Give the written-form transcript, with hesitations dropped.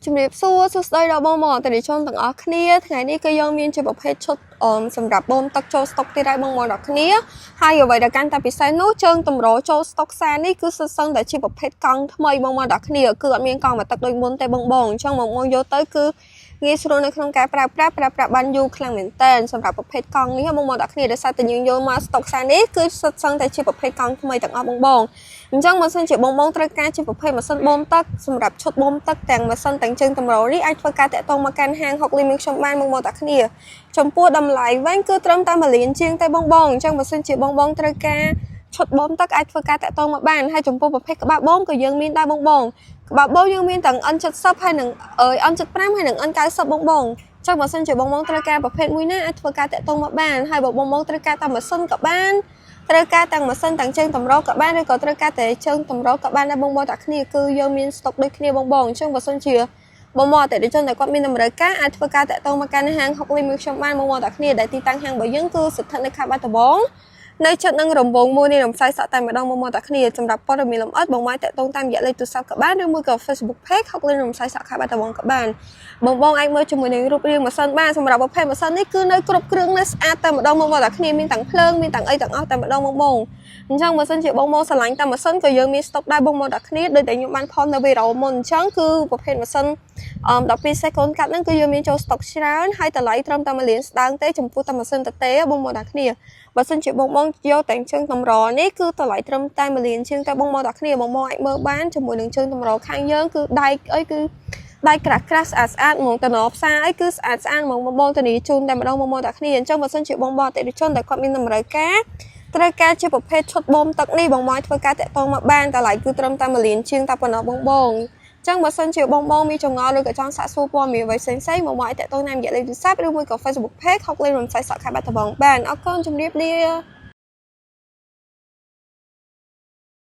ជំរាបសួរសួស្តីដល់បងប្អូនអតិថិជនទាំងអស់គ្នាថ្ងៃនេះគឺយើងមានជាប្រភេទឈុតសម្រាប់បូមទឹកចូលស្តុកទៀតហើយបងប្អូនទាំងគ្នាហើយអ្វីដែលកាន់តែពិសេសនោះជើងតម្រូរចូលស្តុកខ្សែនេះគឺសិតសឹងតែជាប្រភេទកង់ថ្មីបងប្អូនទាំងគ្នាគឺអត់មានកង់មកទឹកដូចមុនទេបងអញ្ចឹងមកយកទៅគឺងាយស្រួលនៅក្នុងការប្រើប្រាស់បានយូរខ្លាំងមែនតើសម្រាប់ប្រភេទកង់នេះបងប្អូនទាំងគ្នាដែលសារតែយើងយកមកស្តុកខ្សែនេះគឺសិតសឹងតែជាប្រភេទកង់ថ្មីទាំងអស់បងអញ្ចឹងបើសិនជាបងត្រូវការជាប្រភេទម៉ាស៊ីនបូមទឹកសម្រាប់ឈុតបូមទឹកទាំងម៉ាស៊ីនទាំងជើងតម្រូរនេះអាចធ្វើការតាក់ទងមកកាន់ហាង6លីមខ្ញុំបានបងទាំងគ្នាចំពោះតម្លៃវិញគឺត្រឹមតែ1លានជាងទេបងអញ្ចឹងបើសិនជាបងត្រូវការឈុតបូមទឹកអាចធ្វើការតាក់ទងមកបានហើយចំពោះប្រភេទក្បាលបូមក៏យើងមានដែរបងក្បាលបូមយើងមានទាំង N70 ហើយនិង N75 ហើយនិង N90 បងចឹងបើសិនជាបងត្រូវការប្រភេទមួយណាអាចធ្វើការតាក់ទងមកបានហើយបើបងត្រូវការតែម៉ាស៊ីនក៏បានត្រូវការទាំងម៉ាស៊ីនទាំងជើងតម្រូរក៏បានឬក៏ត្រូវការតែជើងតម្រូរក៏បានដែរបងទាំងគ្នាគឺយើងមានស្តុកដូចគ្នាបងអញ្ចឹងបើសិនជាបងអតិថិជនដែលគាត់មានតម្រូវការអាចធ្វើការតាក់ទងមកកាន់ហាង6លីមខ្ញុំបានបងទាំងគ្នាដែលទីតាំងហាងរបស់យើងគឺស្ថិតនៅខេត្តបាត់ដំបងនៅជិតនឹងរង្វង់មួយនៃរំសាយសក់តែម្ដងបងទាំងគ្នាសម្រាប់ព័ត៌មានលម្អិតបងអាចតាក់ទងតាមរយៈលេខទូរស័ព្ទក៏បានឬមួយក៏ Facebook Page 6លីមរំសាយសក់ខេត្តបាត់ដំបងក៏បានបងអាចមើលជាមួយនឹងរូបរាងម៉ាស៊ីនបានសម្រាប់ប្រភេទម៉ាស៊ីននេះគឺនៅគ្រប់គ្រឿងនៅស្អាតតែម្ដងបងទាំងគ្នាមានទាំងភ្លើងមានទាំងអីទាំងអស់តែម្ដងបងអញ្ចឹងបើសិនជាបងស្រឡាញ់តាមម៉ាស៊ីនក៏យើងមានស្តុកដែរបងទាំងគ្នាដូចតែខ្ញុំបានផុសនៅវីដេអូមុនអញ្ចឹងគឺប្រភេទម៉ាស៊ីន12សេកូនកាត់ហ្នឹងគឺយើងមានចូលស្តុកច្រើនហើយតម្លៃត្រឹមតែ1លានស្ដើងទេចំពោះតែម៉ាស៊ីនតេបងទាំងគ្នាបើសិនជាបងយកតែជើងតម្រនេះគឺតម្លៃត្រឹមតែ1លានជាងតែបងទាំងគ្នាបងអាចមើលបានជាមួយនឹងជើងតម្រខាងយើងគឺដែកអីគឺដៃក្រាស់ស្អាតហ្មងតំណផ្សារអីគឺស្អាតហ្មងបងធានាជូនតែម្ដងបងទាំងគ្នាអញ្ចឹងបើសិនជាបងអតិថិជនដែលគាត់មានតម្រូវការត្រូវការជាប្រភេទឈុតបូមទឹកនេះបងអាចធ្វើការតាក់ទងមកបានតម្លៃគឺត្រឹមតែ1លានជាងតែប៉ុណ្ណោះបងចឹងបើសិនជាបងមានចងល់ឬក៏ចង់សាកសួរព័ត៌មានអ្វីផ្សេងបងអាចតាក់ទងតាមរយៈលេខទូរស័ព្ទឬមួយក៏ Facebook Page 6លីមរំសាយសក់ខេត្តបាត់ដំបងបានអរគុណជម្រាបលា